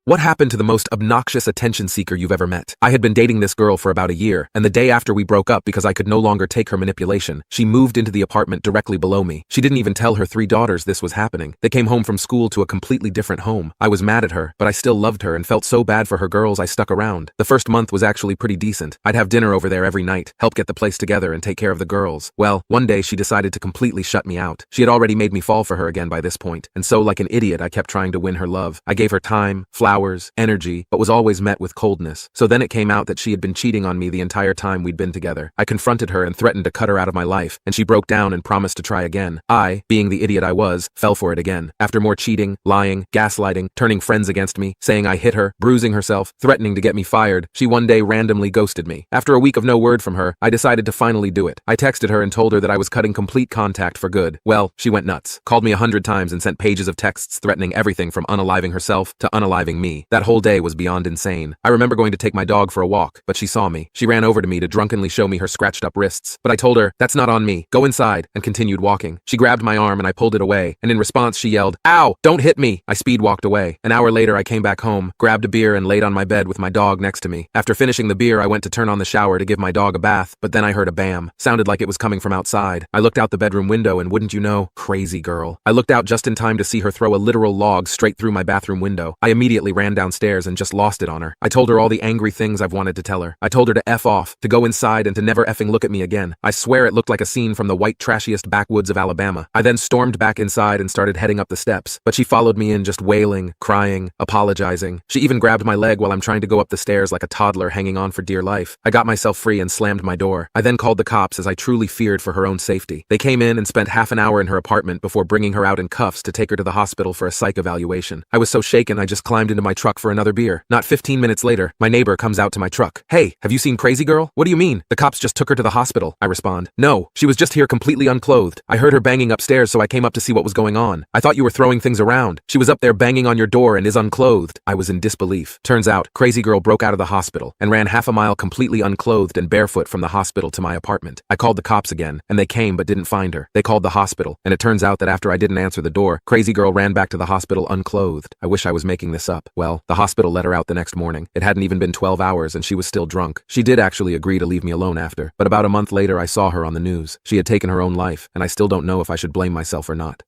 What happened to the most obnoxious attention seeker you've ever met? I had been dating this girl for about a year, and the day after we broke up because I could no longer take her manipulation, she moved into the apartment directly below me. She didn't even tell her 3 daughters this was happening. They came home from school to a completely different home. I was mad at her, but I still loved her and felt so bad for her girls I stuck around. The first month was actually pretty decent. I'd have dinner over there every night, help get the place together and take care of the girls. Well, one day she decided to completely shut me out. She had already made me fall for her again by this point, and so like an idiot I kept trying to win her love. I gave her time, flowers, energy, but was always met with coldness. So then it came out that she had been cheating on me the entire time we'd been together. I confronted her and threatened to cut her out of my life, and she broke down and promised to try again. I, being the idiot I was, fell for it again. After more cheating, lying, gaslighting, turning friends against me, saying I hit her, bruising herself, threatening to get me fired, she one day randomly ghosted me. After a week of no word from her, I decided to finally do it. I texted her and told her that I was cutting complete contact for good. Well, she went nuts, called me 100 times and sent pages of texts threatening everything from unaliving herself to unaliving me. That whole day was beyond insane. I remember going to take my dog for a walk, but she saw me. She ran over to me to drunkenly show me her scratched up wrists, but I told her, "That's not on me. Go inside," and continued walking. She grabbed my arm and I pulled it away, and in response she yelled, "Ow, don't hit me." I speed walked away. An hour later I came back home, grabbed a beer and laid on my bed with my dog next to me. After finishing the beer I went to turn on the shower to give my dog a bath, but then I heard a bam. Sounded like it was coming from outside. I looked out the bedroom window and wouldn't you know, crazy girl. I looked out just in time to see her throw a literal log straight through my bathroom window. I immediately ran downstairs and just lost it on her. I told her all the angry things I've wanted to tell her. I told her to F off, to go inside and to never effing look at me again. I swear it looked like a scene from the white trashiest backwoods of Alabama. I then stormed back inside and started heading up the steps, but she followed me in just wailing, crying, apologizing. She even grabbed my leg while I'm trying to go up the stairs like a toddler hanging on for dear life. I got myself free and slammed my door. I then called the cops as I truly feared for her own safety. They came in and spent half an hour in her apartment before bringing her out in cuffs to take her to the hospital for a psych evaluation. I was so shaken I just climbed into my truck for another beer. Not 15 minutes later, my neighbor comes out to my truck. "Hey, have you seen Crazy Girl?" "What do you mean?" "The cops just took her to the hospital," I respond. "No, she was just here completely unclothed. I heard her banging upstairs so I came up to see what was going on. I thought you were throwing things around. She was up there banging on your door and is unclothed." I was in disbelief. Turns out, Crazy Girl broke out of the hospital and ran half a mile completely unclothed and barefoot from the hospital to my apartment. I called the cops again, and they came but didn't find her. They called the hospital, and it turns out that after I didn't answer the door, Crazy Girl ran back to the hospital unclothed. I wish I was making this up. Well, the hospital let her out the next morning. It hadn't even been 12 hours and she was still drunk. She did actually agree to leave me alone after, but about a month later I saw her on the news. She had taken her own life, and I still don't know if I should blame myself or not.